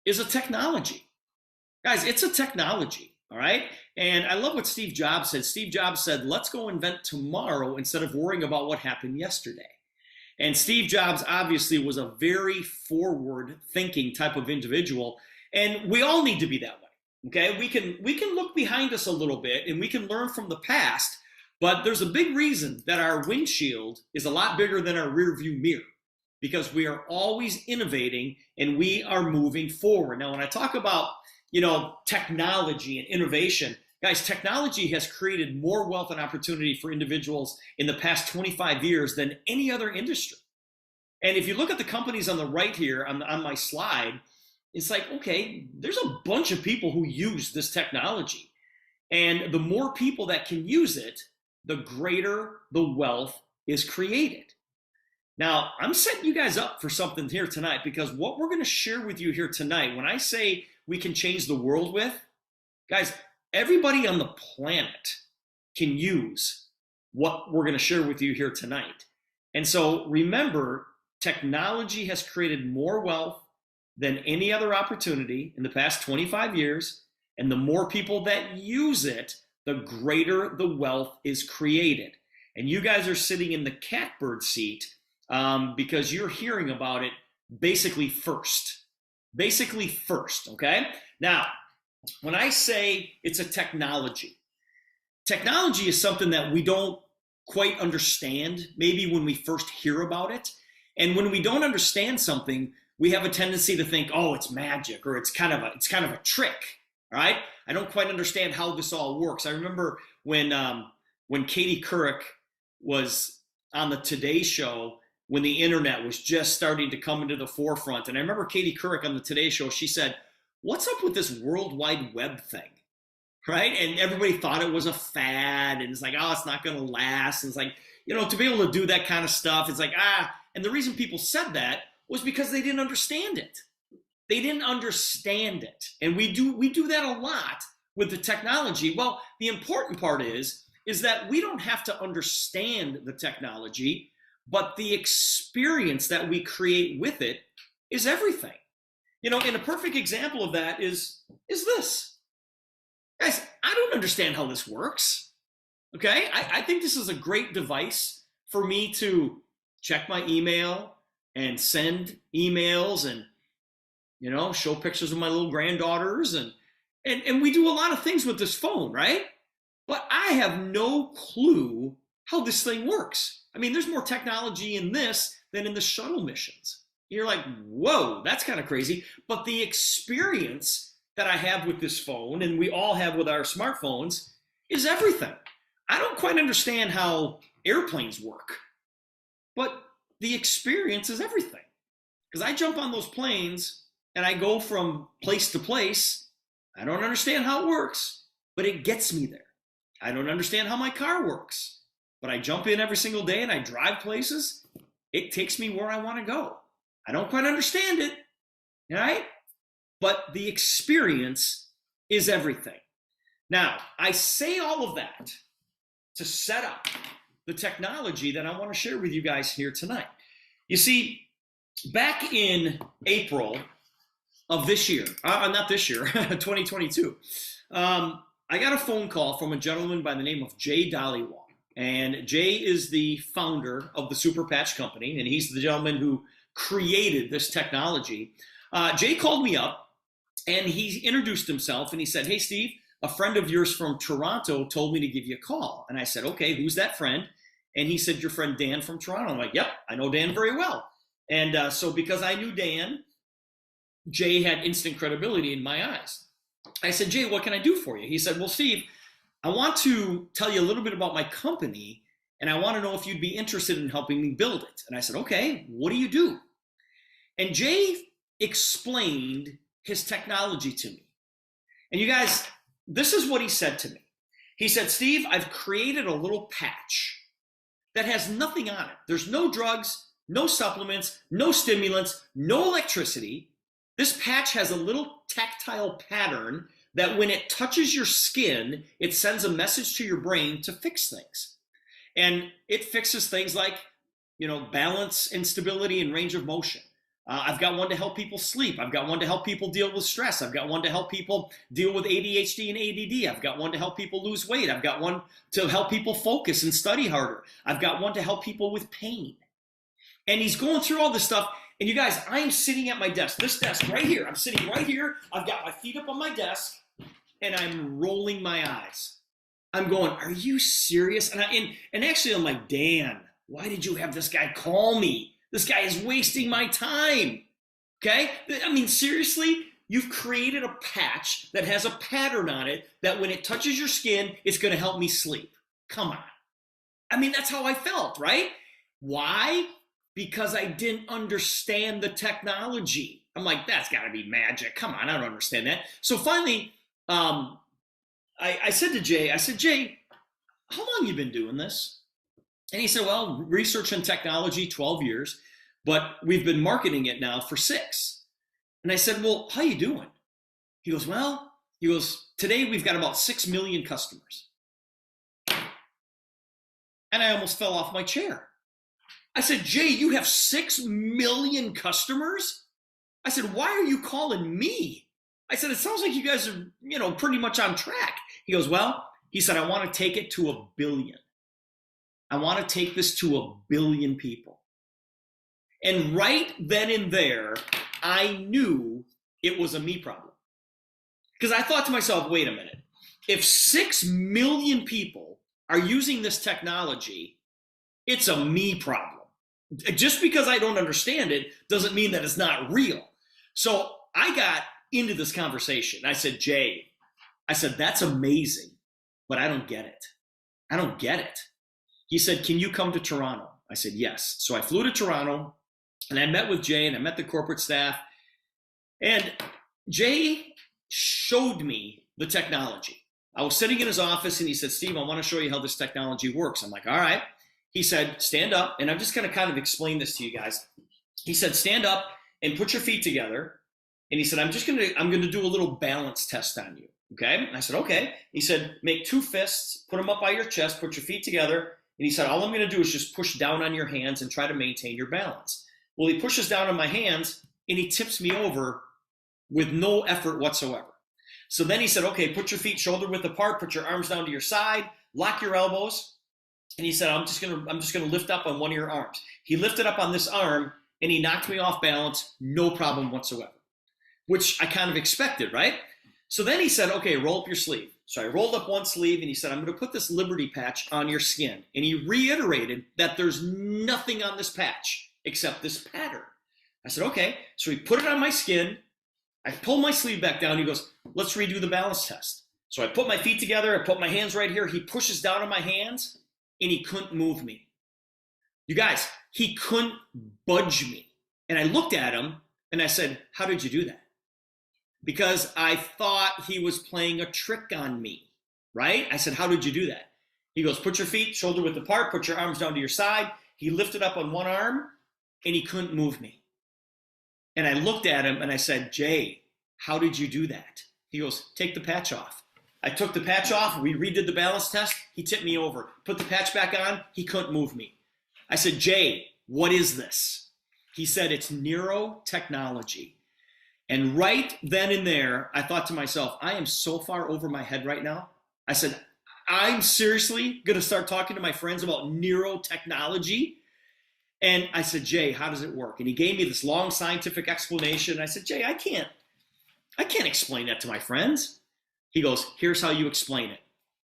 is a technology. Guys, it's a technology, all right? And I love what Steve Jobs said. Steve Jobs said, let's go invent tomorrow instead of worrying about what happened yesterday. And Steve Jobs obviously was a very forward thinking type of individual. And we all need to be that way. Okay. We can look behind us a little bit and we can learn from the past, but there's a big reason that our windshield is a lot bigger than our rear view mirror because we are always innovating and we are moving forward. Now, when I talk about, technology and innovation, guys, technology has created more wealth and opportunity for individuals in the past 25 years than any other industry. And if you look at the companies on the right here on my slide, it's like, okay, there's a bunch of people who use this technology. And the more people that can use it, the greater the wealth is created. Now, I'm setting you guys up for something here tonight because what we're going to share with you here tonight, when I say we can change the world with, guys, everybody on the planet can use what we're going to share with you here tonight. And so remember, technology has created more wealth than any other opportunity in the past 25 years. And the more people that use it, the greater the wealth is created. And you guys are sitting in the catbird seat because you're hearing about it basically first. Basically first, okay? Now, when I say it's a technology is something that we don't quite understand maybe when we first hear about it. And when we don't understand something, we have a tendency to think, oh, it's magic or it's kind of a trick, all right? I don't quite understand how this all works. I remember when Katie Couric was on the Today Show when the internet was just starting to come into the forefront. And I remember Katie Couric on the Today Show, she said, what's up with this World Wide Web thing, right? And everybody thought it was a fad. And it's like, oh, it's not going to last. And it's like, to be able to do that kind of stuff, it's like, and the reason people said that was because they didn't understand it. They didn't understand it. And we do that a lot with the technology. Well, the important part is that we don't have to understand the technology, but the experience that we create with it is everything. And a perfect example of that is this. Guys, I don't understand how this works. Okay? I think this is a great device for me to check my email and send emails and, show pictures of my little granddaughters. And we do a lot of things with this phone, right? But I have no clue how this thing works. I mean, there's more technology in this than in the shuttle missions. You're like, whoa, that's kind of crazy. But the experience that I have with this phone, and we all have with our smartphones, is everything. I don't quite understand how airplanes work, but the experience is everything. Because I jump on those planes and I go from place to place. I don't understand how it works, but it gets me there. I don't understand how my car works, but I jump in every single day and I drive places. It takes me where I want to go. I don't quite understand it, right? But the experience is everything. Now, I say all of that to set up the technology that I want to share with you guys here tonight. You see, back in April of this year, not this year, 2022, I got a phone call from a gentleman by the name of Jay Dollywall. And Jay is the founder of the Super Patch Company, and he's the gentleman who created this technology. Jay called me up, and he introduced himself, and he said, hey, Steve, a friend of yours from Toronto told me to give you a call. And I said, okay, who's that friend? And he said, your friend Dan from Toronto. I'm like, yep, I know Dan very well. And so because I knew Dan, Jay had instant credibility in my eyes. I said, Jay, what can I do for you? He said, well, Steve, I want to tell you a little bit about my company, and I want to know if you'd be interested in helping me build it. And I said, okay, what do you do? And Jay explained his technology to me. And you guys, this is what he said to me. He said, Steve, I've created a little patch that has nothing on it. There's no drugs, no supplements, no stimulants, no electricity. This patch has a little tactile pattern that when it touches your skin, it sends a message to your brain to fix things. And it fixes things like, balance and stability and range of motion. I've got one to help people sleep. I've got one to help people deal with stress. I've got one to help people deal with ADHD and ADD. I've got one to help people lose weight. I've got one to help people focus and study harder. I've got one to help people with pain. And he's going through all this stuff. And you guys, I'm sitting at my desk, this desk right here. I'm sitting right here. I've got my feet up on my desk and I'm rolling my eyes. I'm going, are you serious? And actually I'm like, Dan, why did you have this guy call me? This guy is wasting my time. Okay? I mean, seriously, you've created a patch that has a pattern on it that when it touches your skin, it's going to help me sleep. Come on. I mean, that's how I felt, right? Why? Because I didn't understand the technology. I'm like, that's got to be magic. Come on, I don't understand that. So finally, I said to Jay, Jay, how long you been doing this? And he said, well, research and technology, 12 years, but we've been marketing it now for 6. And I said, well, how you doing? He goes, today we've got about 6 million customers. And I almost fell off my chair. I said, Jay, you have 6 million customers? I said, why are you calling me? I said, it sounds like you guys are, pretty much on track. He goes, he said, I want to take it to 1 billion. I want to take this to 1 billion people. And right then and there, I knew it was a me problem. Because I thought to myself, wait a minute. If 6 million people are using this technology, it's a me problem. Just because I don't understand it doesn't mean that it's not real. So I got into this conversation. I said, Jay, that's amazing, but I don't get it. I don't get it. He said, can you come to Toronto? I said, yes. So I flew to Toronto and I met with Jay and I met the corporate staff. And Jay showed me the technology. I was sitting in his office and he said, Steve, I want to show you how this technology works. I'm like, all right. He said, stand up. And I'm just going to kind of explain this to you guys. He said, stand up and put your feet together. And he said, I'm going to do a little balance test on you. Okay. And I said, okay. He said, make 2 fists, put them up by your chest, put your feet together. And he said, all I'm going to do is just push down on your hands and try to maintain your balance. Well, he pushes down on my hands and he tips me over with no effort whatsoever. So then he said, okay, put your feet shoulder width apart, put your arms down to your side, lock your elbows. And he said, I'm just gonna lift up on one of your arms. He lifted up on this arm and he knocked me off balance, no problem whatsoever, which I kind of expected, right? So then he said, okay, roll up your sleeve. So I rolled up one sleeve and he said, I'm going to put this Liberty patch on your skin. And he reiterated that there's nothing on this patch except this pattern. I said, okay. So he put it on my skin. I pulled my sleeve back down. He goes, let's redo the balance test. So I put my feet together. I put my hands right here. He pushes down on my hands and he couldn't move me. You guys, he couldn't budge me. And I looked at him and I said, how did you do that? Because I thought he was playing a trick on me, right? I said, how did you do that? He goes, put your feet shoulder width apart, put your arms down to your side. He lifted up on one arm and he couldn't move me. And I looked at him and I said, Jay, how did you do that? He goes, take the patch off. I took the patch off. We redid the balance test. He tipped me over. Put the patch back on. He couldn't move me. I said, Jay, what is this? He said, it's neurotechnology. And right then and there, I thought to myself, I am so far over my head right now. I said, I'm seriously going to start talking to my friends about neurotechnology. And I said, Jay, how does it work? And he gave me this long scientific explanation. I said, Jay, I can't explain that to my friends. He goes, here's how you explain it.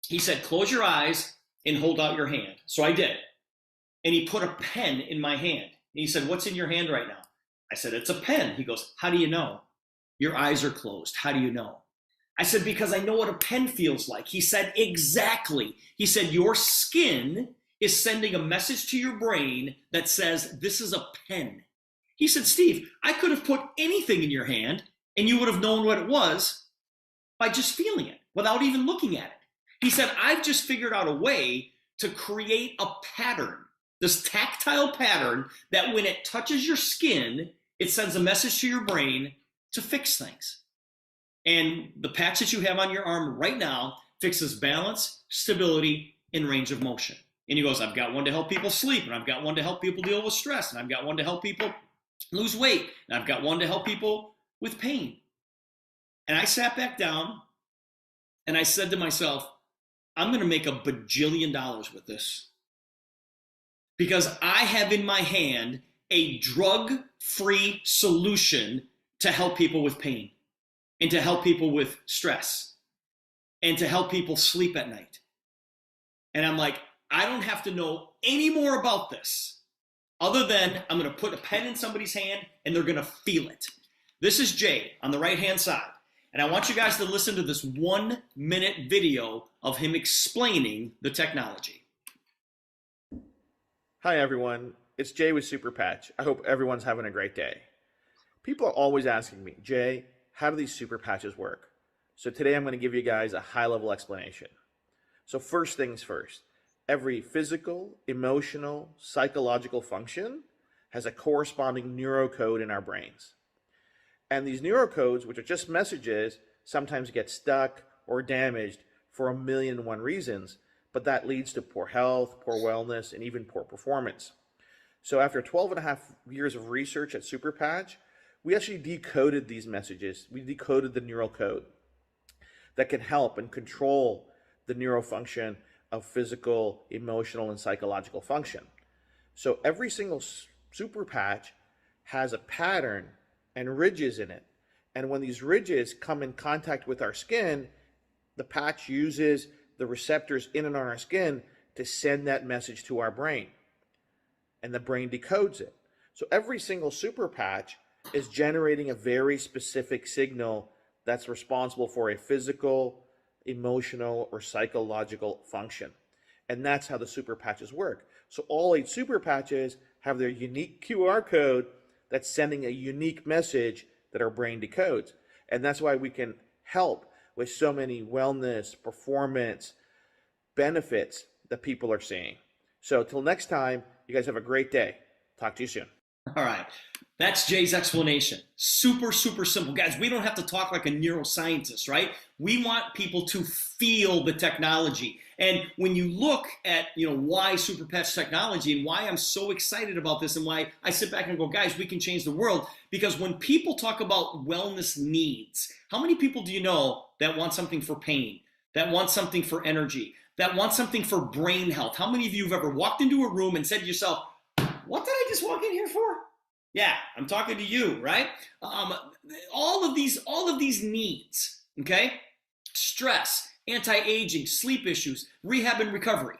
He said, close your eyes and hold out your hand. So I did. And he put a pen in my hand. And he said, what's in your hand right now? I said, it's a pen. He goes, how do you know? Your eyes are closed. How do you know? I said, because I know what a pen feels like. He said, exactly. He said, your skin is sending a message to your brain that says, this is a pen. He said, Steve, I could have put anything in your hand and you would have known what it was by just feeling it without even looking at it. He said, I've just figured out a way to create a pattern, this tactile pattern that when it touches your skin, it sends a message to your brain to fix things. And the patch that you have on your arm right now fixes balance, stability, and range of motion. And he goes, I've got one to help people sleep, and I've got one to help people deal with stress, and I've got one to help people lose weight. And I've got one to help people with pain. And I sat back down and I said to myself, I'm going to make $1 bajillion with this because I have in my hand a drug-free solution to help people with pain and to help people with stress and to help people sleep at night. And I'm like, I don't have to know any more about this other than I'm going to put a pen in somebody's hand and they're going to feel it. This is Jay on the right-hand side. And I want you guys to listen to this 1-minute video of him explaining the technology. Hi everyone, it's Jay with Super Patch. I hope everyone's having a great day. People are always asking me, Jay, how do these super patches work? So today I'm going to give you guys a high-level explanation. So first things first, every physical, emotional, psychological function has a corresponding neurocode in our brains. And these neurocodes, which are just messages, sometimes get stuck or damaged for 1,000,001 reasons, but that leads to poor health, poor wellness, and even poor performance. So after 12.5 years of research at Super Patch, we actually decoded these messages. We decoded the neural code that can help and control the neurofunction of physical, emotional, and psychological function. So every single Super Patch has a pattern and ridges in it. And when these ridges come in contact with our skin, the patch uses the receptors in and on our skin to send that message to our brain. And the brain decodes it. So every single super patch is generating a very specific signal that's responsible for a physical, emotional, or psychological function. And that's how the super patches work. So all 8 super patches have their unique QR code that's sending a unique message that our brain decodes. And that's why we can help with so many wellness, performance benefits that people are seeing. So till next time, you guys have a great day. Talk to you soon. All right. That's Jay's explanation. Super, super simple. Guys, we don't have to talk like a neuroscientist, right? We want people to feel the technology. And when you look at, why Super Patch technology and why I'm so excited about this and why I sit back and go, guys, we can change the world. Because when people talk about wellness needs, how many people do you know that want something for pain, that want something for energy, that want something for brain health? How many of you have ever walked into a room and said to yourself, what did I just walk in here for? Yeah, I'm talking to you, right? All of these needs, okay? Stress, anti-aging, sleep issues, rehab and recovery.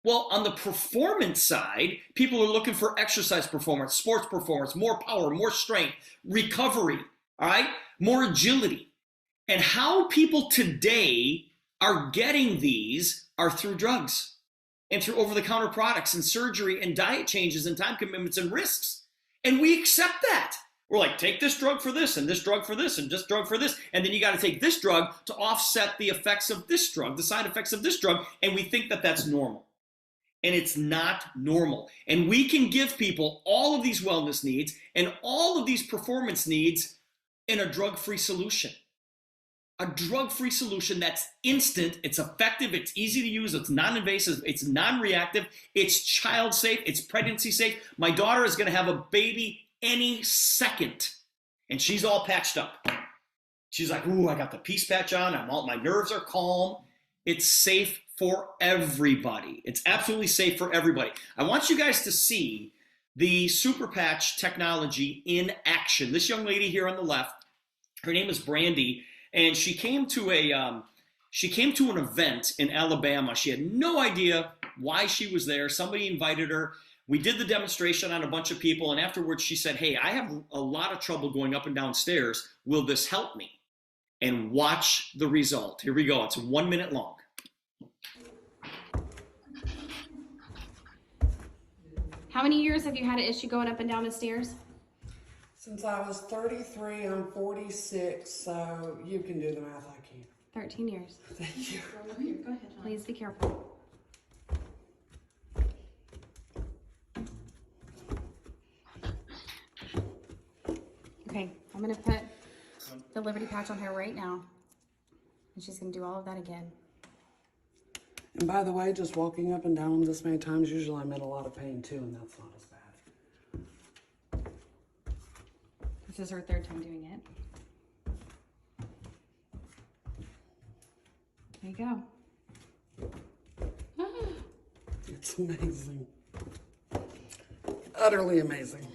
Well, on the performance side, people are looking for exercise performance, sports performance, more power, more strength, recovery, all right? More agility. And how people today are getting these are through drugs and through over-the-counter products and surgery and diet changes and time commitments and risks. And we accept that. We're like, take this drug for this and this drug for this and this drug for this. And then you got to take this drug to offset the effects of this drug, the side effects of this drug. And we think that that's normal. And it's not normal. And we can give people all of these wellness needs and all of these performance needs in a drug-free solution. A drug-free solution that's instant, it's effective, it's easy to use, it's non-invasive, it's non-reactive, it's child-safe, it's pregnancy-safe. My daughter is going to have a baby any second, and she's all patched up. She's like, ooh, I got the peace patch on, my nerves are calm. It's safe for everybody. It's absolutely safe for everybody. I want you guys to see the Super Patch technology in action. This young lady here on the left, her name is Brandy, and she came to an event in Alabama. She had no idea why she was there. Somebody invited her. We did the demonstration on a bunch of people, and afterwards she said, hey, I have a lot of trouble going up and down stairs. Will this help me? And watch the result. Here we go. It's 1 minute long. How many years have you had an issue going up and down the stairs? Since I was 33, I'm 46, so you can do the math, I can't. 13 years. Thank you. Go ahead. Please be careful. Okay, I'm going to put the Liberty patch on her right now. And she's going to do all of that again. And by the way, just walking up and down this many times, usually I'm in a lot of pain too, and that's not as bad. This is her third time doing it. There you go. It's amazing. Utterly amazing.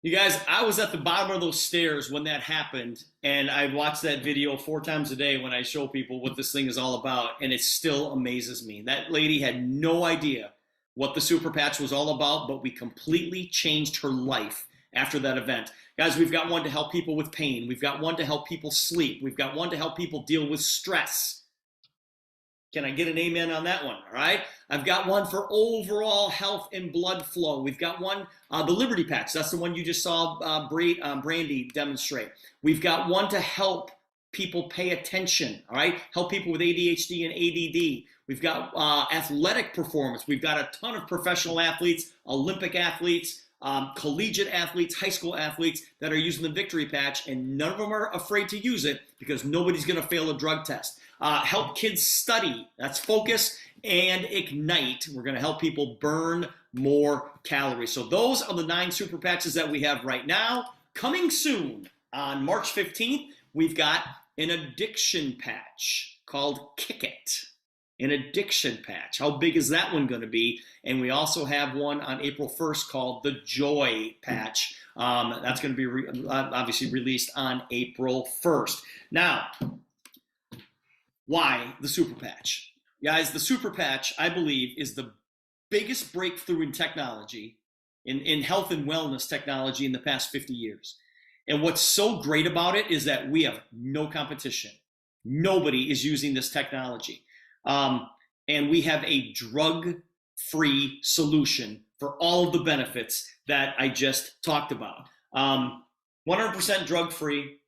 You guys, I was at the bottom of those stairs when that happened, and I watch that video 4 times a day when I show people what this thing is all about, and it still amazes me. That lady had no idea what the Super Patch was all about, but we completely changed her life after that event. Guys, we've got one to help people with pain. We've got one to help people sleep. We've got one to help people deal with stress. Can I get an amen on that one? All right. I've got one for overall health and blood flow. We've got one, the Liberty Patch. That's the one you just saw Brandy demonstrate. We've got one to help people pay attention. All right. Help people with ADHD and ADD. We've got athletic performance. We've got a ton of professional athletes, Olympic athletes, collegiate athletes, high school athletes that are using the Victory Patch, and none of them are afraid to use it because nobody's going to fail a drug test. Help kids study. That's Focus and Ignite. We're going to help people burn more calories. So those are the 9 super patches that we have right now. Coming soon on March 15th, we've got an addiction patch called Kick It. An addiction patch. How big is that one going to be? And we also have one on April 1st called the Joy Patch. That's going to be obviously released on April 1st. Now, why the Super Patch? Guys, the Super Patch, I believe, is the biggest breakthrough in technology, in health and wellness technology in the past 50 years. And what's so great about it is that we have no competition. Nobody is using this technology. And we have a drug-free solution for all of the benefits that I just talked about. 100% drug-free.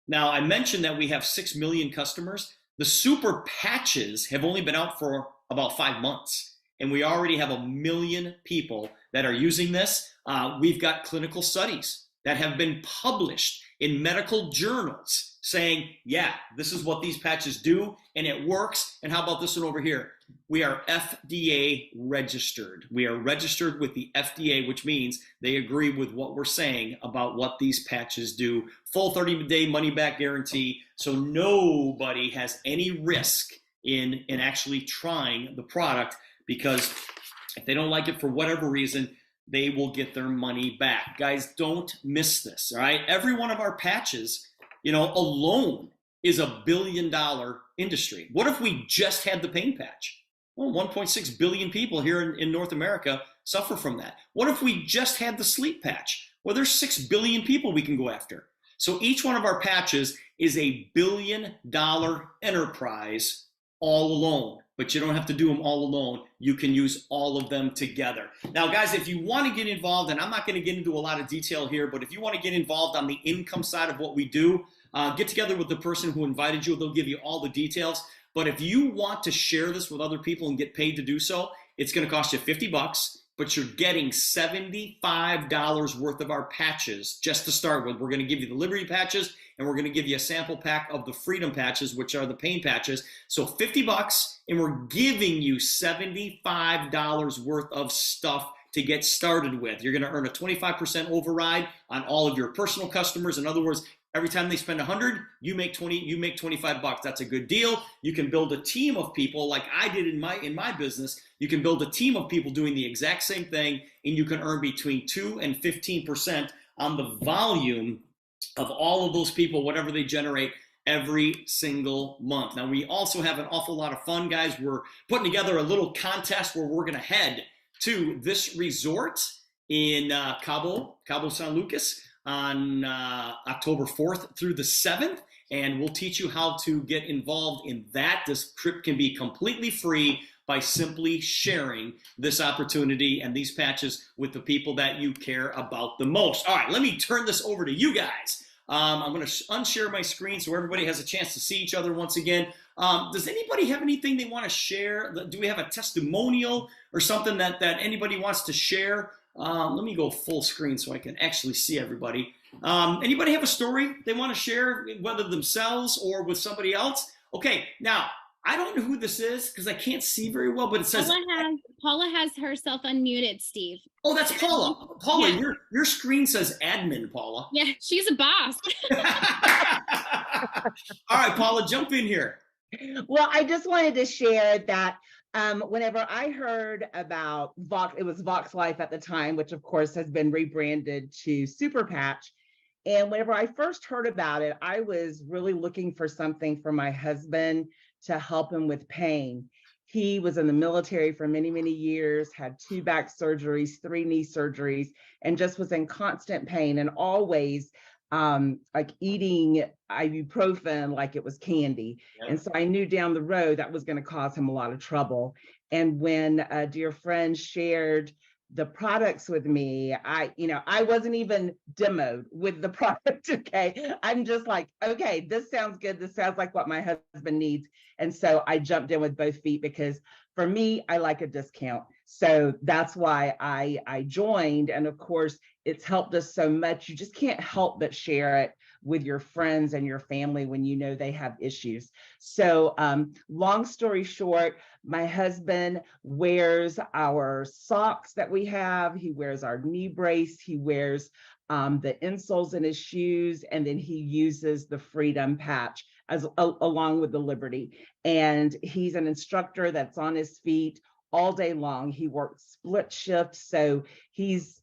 Now, I mentioned that we have 6 million customers. The super patches have only been out for about 5 months, and we already have 1 million people that are using this. We've got clinical studies that have been published in medical journals saying, yeah, this is what these patches do, and it works. And how about this one over here? We are FDA registered. We are registered with the FDA, which means they agree with what we're saying about what these patches do. Full 30-day money-back guarantee, so nobody has any risk in actually trying the product, because if they don't like it for whatever reason, they will get their money back. Guys, don't miss this, all right? Every one of our patches, alone is a $1 billion industry. What if we just had the pain patch? Well, 1.6 billion people here in North America suffer from that. What if we just had the sleep patch? Well, there's 6 billion people we can go after. So each one of our patches is a $1 billion enterprise all alone. But you don't have to do them all alone. You can use all of them together. Now, guys, if you want to get involved, and I'm not going to get into a lot of detail here, but if you want to get involved on the income side of what we do, get together with the person who invited you. They'll give you all the details. But if you want to share this with other people and get paid to do so, it's going to cost you $50, but you're getting $75 worth of our patches just to start with. We're going to give you the Liberty patches, and we're going to give you a sample pack of the Freedom patches, which are the pain patches. So $50, and we're giving you $75 worth of stuff to get started with. You're going to earn a 25% override on all of your personal customers. In other words, every time they spend 100, you make 25 bucks. That's a good deal. You can build a team of people like I did in my business. You can build a team of people doing the exact same thing, and you can earn between 2 and 15% on the volume of all of those people, whatever they generate every single month. Now, we also have an awful lot of fun, guys. We're putting together a little contest where we're going to head to this resort in Cabo San Lucas on October 4th through the 7th, and we'll teach you how to get involved in that. This trip can be completely free by simply sharing this opportunity and these patches with the people that you care about the most. All right, let me turn this over to you guys. I'm going to unshare my screen so everybody has a chance to see each other once again. Does anybody have anything they want to share? Do we have a testimonial or something that anybody wants to share? Let me go full screen so I can actually see everybody. Anybody have a story they want to share, whether themselves or with somebody else? Okay, now, I don't know who this is because I can't see very well, but it says, Paula has herself unmuted, Steve. oh, that's Paula. Paula, Yeah. your screen says admin, Paula. Yeah, she's a boss. All right, Paula, jump in here. Well, I just wanted to share that whenever I heard about Vox, it was Vox Life at the time, which of course has been rebranded to Super Patch. And whenever I first heard about it, I was really looking for something for my husband to help him with pain. He was in the military for many, many years, had 2 back surgeries, 3 knee surgeries, and just was in constant pain and always like eating ibuprofen like it was candy. Yeah. And so I knew down the road that was going to cause him a lot of trouble. And when a dear friend shared the products with me, I wasn't even demoed with the product. Okay. I'm just like, okay, this sounds good. This sounds like what my husband needs. And so I jumped in with both feet because for me, I like a discount. So that's why I joined. And of course, it's helped us so much. You just can't help but share it with your friends and your family when you know they have issues. So long story short, my husband wears our socks that we have. He wears our knee brace. He wears the insoles in his shoes, and then he uses the Freedom Patch along with the Liberty. And he's an instructor that's on his feet all day long. He works split shifts, so he's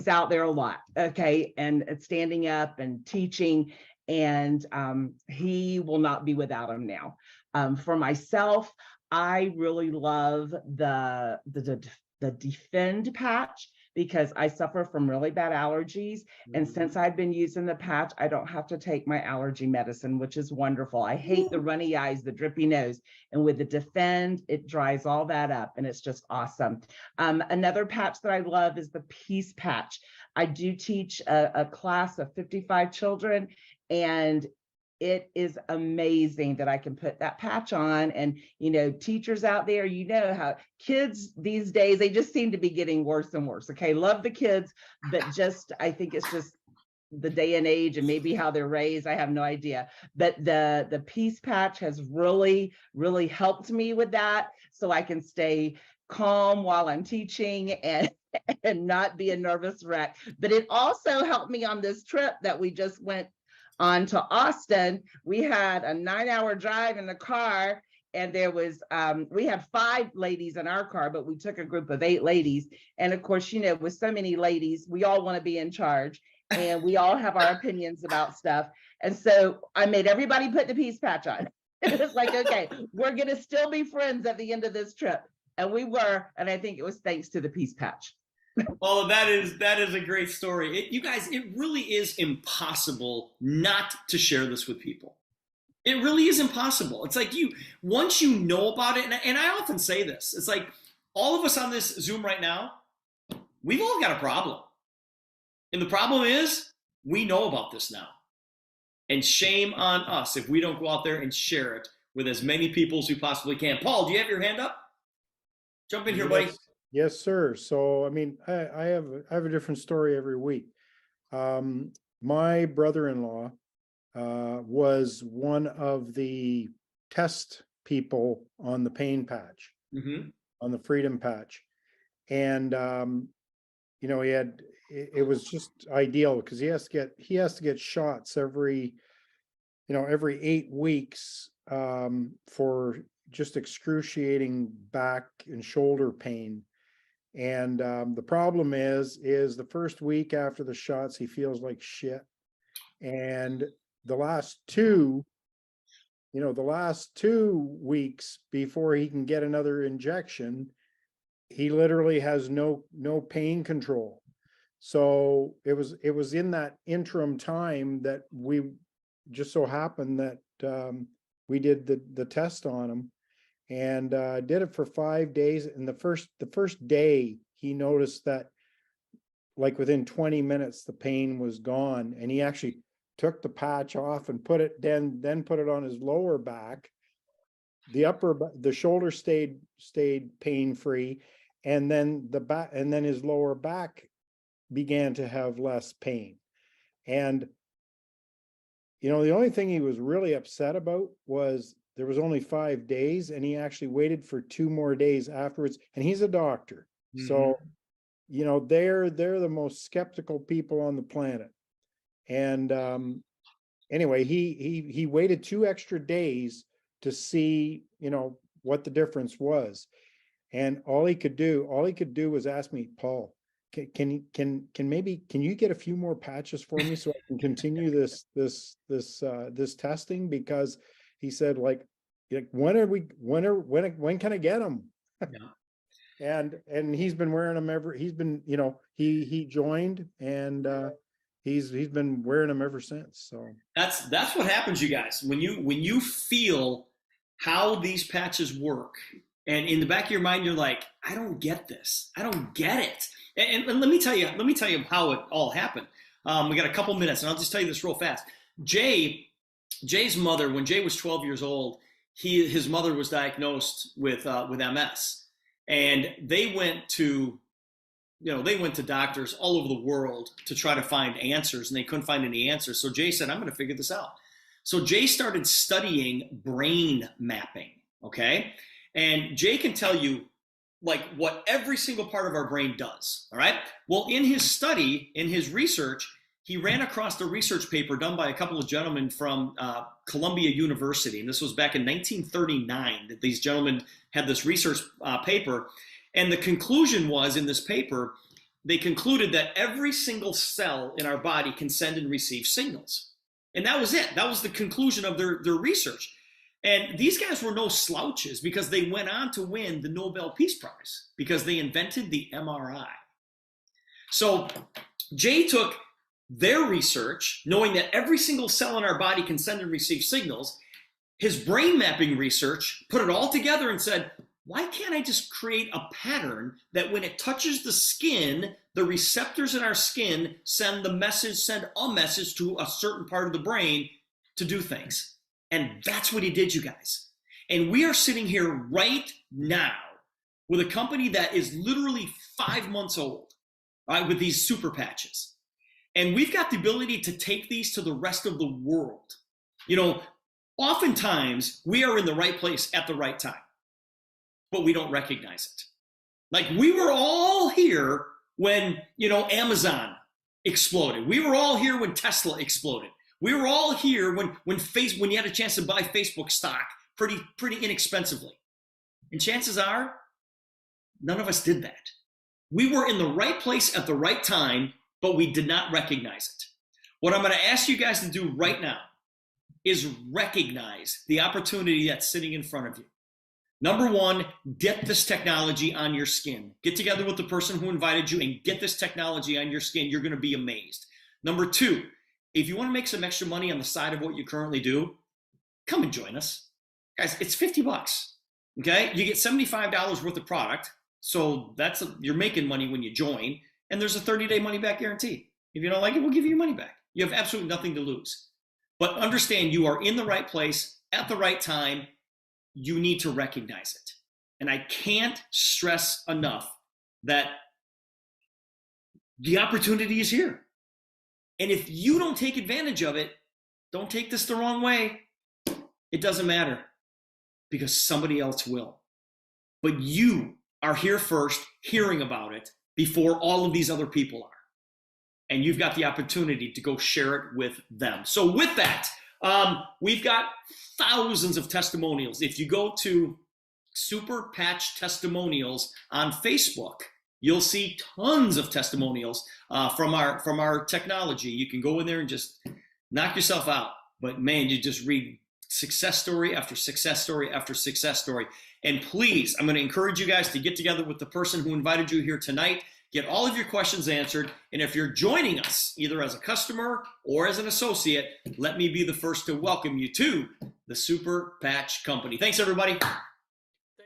out there a lot, okay, and standing up and teaching, and he will not be without him now. For myself, I really love the Defend patch because I suffer from really bad allergies. And since I've been using the patch, I don't have to take my allergy medicine, which is wonderful. I hate the runny eyes, the drippy nose. And with the Defend, it dries all that up and it's just awesome. Another patch that I love is the Peace Patch. I do teach a class of 55 children, and it is amazing that I can put that patch on. And, teachers out there, how kids these days, they just seem to be getting worse and worse. Okay, love the kids, but I think it's just the day and age and maybe how they're raised. I have no idea. But the Peace Patch has really, really helped me with that. So I can stay calm while I'm teaching and not be a nervous wreck. But it also helped me on this trip that we just went on to Austin. We had a 9-hour drive in the car, and there was we had 5 ladies in our car, but we took a group of 8 ladies. And of course, with so many ladies, we all want to be in charge and we all have our opinions about stuff. And so I made everybody put the Peace Patch on. It was like, okay, we're gonna still be friends at the end of this trip. And we were, and I think it was thanks to the Peace Patch. Oh, that is a great story. You guys, it really is impossible not to share this with people. It really is impossible. It's like once you know about it, and I often say this, it's like all of us on this Zoom right now, we've all got a problem. And the problem is we know about this now. And shame on us if we don't go out there and share it with as many people as we possibly can. Paul, do you have your hand up? Jump in here, buddy. Yes, sir. So, I have a different story every week. My brother-in-law was one of the test people on the pain patch, on the Freedom Patch. And, it was just ideal because he has to get shots every 8 weeks for just excruciating back and shoulder pain. And the problem is the first week after the shots, he feels like shit. And the last 2 weeks before he can get another injection, he literally has no pain control. So it was in that interim time that we just so happened that we did the test on him. And did it for 5 days. And the first day he noticed that like within 20 minutes, the pain was gone. And he actually took the patch off and put it then put it on his lower back. The shoulder stayed pain-free. And then his lower back began to have less pain. And the only thing he was really upset about was there was only 5 days, and he actually waited for 2 more days afterwards, and he's a doctor. So, you know, they're the most skeptical people on the planet. And anyway, he waited 2 extra days to see, you know, what the difference was. And all he could do was ask me, Paul, can you get a few more patches for me so I can continue this testing? Because he said, like, when can I get them? Yeah. And he's been wearing them he joined, and he's been wearing them ever since. So That's what happens, you guys. When you feel how these patches work, and in the back of your mind, you're like, I don't get this. I don't get it. And let me tell you how it all happened. We got a couple minutes, and I'll just tell you this real fast. Jay's mother, when Jay was 12 years old, his mother was diagnosed with MS, and they went to doctors all over the world to try to find answers, and they couldn't find any answers. So Jay said, I'm going to figure this out. So Jay started studying brain mapping. Okay. And Jay can tell you like what every single part of our brain does. All right. Well, in his study, in his research, he ran across a research paper done by a couple of gentlemen from Columbia University. And this was back in 1939 that these gentlemen had this research paper. And the conclusion was, in this paper, they concluded that every single cell in our body can send and receive signals. And that was it. That was the conclusion of their research. And these guys were no slouches, because they went on to win the Nobel Peace Prize because they invented the MRI. So Jay took their research, knowing that every single cell in our body can send and receive signals, his brain mapping research, put it all together and said, why can't I just create a pattern that when it touches the skin, the receptors in our skin send a message to a certain part of the brain to do things? And that's what he did, you guys. And we are sitting here right now with a company that is literally 5 months old, right, with these super patches. And we've got the ability to take these to the rest of the world. You know, oftentimes we are in the right place at the right time, but we don't recognize it. Like, we were all here when, Amazon exploded. We were all here when Tesla exploded. We were all here when you had a chance to buy Facebook stock pretty inexpensively. And chances are, none of us did that. We were in the right place at the right time, but we did not recognize it. What I'm going to ask you guys to do right now is recognize the opportunity that's sitting in front of you. Number one, get this technology on your skin. Get together with the person who invited you and get this technology on your skin. You're going to be amazed. Number two, if you want to make some extra money on the side of what you currently do, come and join us. Guys, it's $50. Okay? You get $75 worth of product. So you're making money when you join. And there's a 30-day money-back guarantee. If you don't like it, we'll give you your money back. You have absolutely nothing to lose. But understand, you are in the right place at the right time. You need to recognize it. And I can't stress enough that the opportunity is here. And if you don't take advantage of it, don't take this the wrong way. It doesn't matter, because somebody else will. But you are here first, hearing about it before all of these other people are. And you've got the opportunity to go share it with them. So with that, we've got thousands of testimonials. If you go to Super Patch Testimonials on Facebook, you'll see tons of testimonials from our technology. You can go in there and just knock yourself out. But man, you just read success story after success story after success story. And please, I'm going to encourage you guys to get together with the person who invited you here tonight. Get all of your questions answered. And if you're joining us, either as a customer or as an associate, let me be the first to welcome you to the Super Patch Company. Thanks, everybody.